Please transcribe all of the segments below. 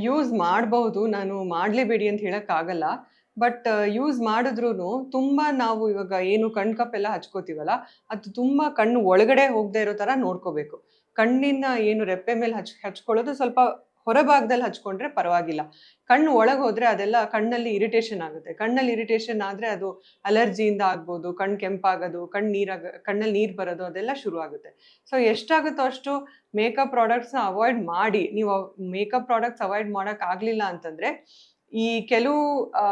Use ಮಾಡಬಹುದು. ನಾನು ಮಾಡಲೇಬೇಡಿ ಅಂತ ಹೇಳಕ್ಕಾಗಲ್ಲ. ಬಟ್ ಯೂಸ್ ಮಾಡಿದ್ರೂನು ತುಂಬಾ ನಾವು ಇವಾಗ ಏನು ಕಣ್ಕಪ್ಪೆಲ್ಲ ಹಚ್ಕೋತೀವಲ್ಲ, ಅದು ತುಂಬಾ ಕಣ್ಣು ಒಳಗಡೆ ಹೋಗದೆ ಇರೋ ತರ ನೋಡ್ಕೋಬೇಕು. ಕಣ್ಣಿನ ಏನು ರೆಪ್ಪೆ ಮೇಲೆ ಹಚ್ಕೊಳ್ಳೋದು ಸ್ವಲ್ಪ ಹೊರಭಾಗದಲ್ಲಿ ಹಚ್ಕೊಂಡ್ರೆ ಪರವಾಗಿಲ್ಲ. ಕಣ್ಣು ಒಳಗೆ ಹೋದ್ರೆ ಅದೆಲ್ಲ ಕಣ್ಣಲ್ಲಿ ಇರಿಟೇಷನ್ ಆಗುತ್ತೆ. ಕಣ್ಣಲ್ಲಿ ಇರಿಟೇಷನ್ ಆದ್ರೆ ಅದು ಅಲರ್ಜಿಯಿಂದ ಆಗ್ಬೋದು, ಕಣ್ಣು ಕೆಂಪಾಗೋದು, ಕಣ್ಣಲ್ಲಿ ನೀರು ಬರೋದು ಅದೆಲ್ಲ ಶುರು ಆಗುತ್ತೆ. ಸೊ ಎಷ್ಟಾಗುತ್ತೋ ಅಷ್ಟು ಮೇಕಪ್ ಪ್ರಾಡಕ್ಟ್ಸ್‌ನ ಅವಾಯ್ಡ್ ಮಾಡಿ. ನೀವು ಮೇಕಪ್ ಪ್ರಾಡಕ್ಟ್ಸ್ ಅವಾಯ್ಡ್ ಮಾಡಕ್ಕಾಗ್ಲಿಲ್ಲ ಅಂತಂದ್ರೆ, ಈ ಕೆಲವು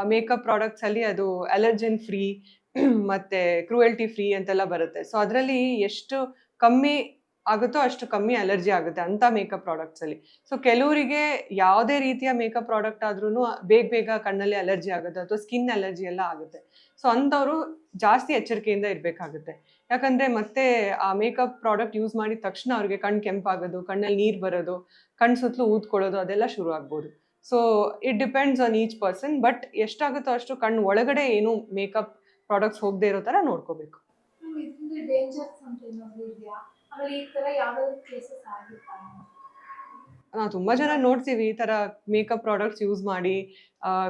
ಮೇಕಪ್ ಪ್ರಾಡಕ್ಟ್ಸ್ ಅಲ್ಲಿ ಅದು ಅಲರ್ಜೆನ್ ಫ್ರೀ ಮತ್ತೆ ಕ್ರುಯಲ್ಟಿ ಫ್ರೀ ಅಂತೆಲ್ಲ ಬರುತ್ತೆ. ಸೊ ಅದರಲ್ಲಿ ಎಷ್ಟು ಕಮ್ಮಿ ಆಗುತ್ತೋ ಅಷ್ಟು ಕಮ್ಮಿ ಅಲರ್ಜಿ ಆಗುತ್ತೆ ಅಂತ ಮೇಕಪ್ ಪ್ರಾಡಕ್ಟ್ಸ್ ಅಲ್ಲಿ. ಸೊ ಕೆಲವರಿಗೆ ಯಾವುದೇ ರೀತಿಯ ಮೇಕಪ್ ಪ್ರಾಡಕ್ಟ್ ಆದ್ರೂನು ಬೇಗ ಬೇಗ ಕಣ್ಣಲ್ಲಿ ಅಲರ್ಜಿ ಆಗುತ್ತೆ ಅಥವಾ ಸ್ಕಿನ್ ಅಲರ್ಜಿ ಎಲ್ಲ ಆಗುತ್ತೆ. ಸೊ ಅಂಥವ್ರು ಜಾಸ್ತಿ ಎಚ್ಚರಿಕೆಯಿಂದ ಇರ್ಬೇಕಾಗುತ್ತೆ. ಯಾಕಂದ್ರೆ ಮತ್ತೆ ಆ ಮೇಕಪ್ ಪ್ರಾಡಕ್ಟ್ ಯೂಸ್ ಮಾಡಿದ ತಕ್ಷಣ ಅವ್ರಿಗೆ ಕಣ್ಣು ಕೆಂಪಾಗೋದು, ಕಣ್ಣಲ್ಲಿ ನೀರು ಬರೋದು, ಕಣ್ಣು ಸುತ್ತಲೂ ಊದ್ಕೊಳ್ಳೋದು ಅದೆಲ್ಲ ಶುರು ಆಗ್ಬೋದು. So it depends on each person. But ಎಷ್ಟಾಗುತ್ತೋ ಅಷ್ಟು ಕಣ್ಣು ಒಳಗಡೆ ಏನು ಮೇಕಪ್ ಪ್ರಾಡಕ್ಟ್ಸ್ ಹೋಗದೆ ಇರೋ ತರ ನೋಡ್ಕೋಬೇಕು. ಇದರಿಂದ ಡೇಂಜರ್ಸ್ ಅಂತ ಏನಾದ್ರು ಇದೆಯಾ? ಆಮೇಲೆ ಈ ತರ ಯಾವ್ದಾದ್ರು ಕೇಸಸ್ ಆಗಿತ್ತಾ? ನಾವು ತುಂಬಾ ಜನ ನೋಡ್ತೀವಿ ಈ ತರ ಮೇಕಪ್ ಪ್ರಾಡಕ್ಟ್ಸ್ ಯೂಸ್ ಮಾಡಿ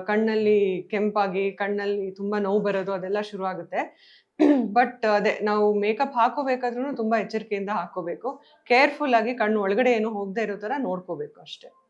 ಕಣ್ಣಲ್ಲಿ ಕೆಂಪಾಗಿ, ಕಣ್ಣಲ್ಲಿ ತುಂಬಾ ನೋವು ಬರೋದು ಅದೆಲ್ಲ ಶುರು ಆಗುತ್ತೆ. ಬಟ್ ಅದೇ ನಾವು ಮೇಕಪ್ ಹಾಕೋಬೇಕಾದ್ರೂನು ತುಂಬಾ ಎಚ್ಚರಿಕೆಯಿಂದ ಹಾಕೋಬೇಕು. ಕೇರ್‌ಫುಲ್ ಆಗಿ ಕಣ್ಣು ಒಳಗಡೆ ಏನು ಹೋಗದೆ ಇರೋ ತರ ನೋಡ್ಕೋಬೇಕು ಅಷ್ಟೇ.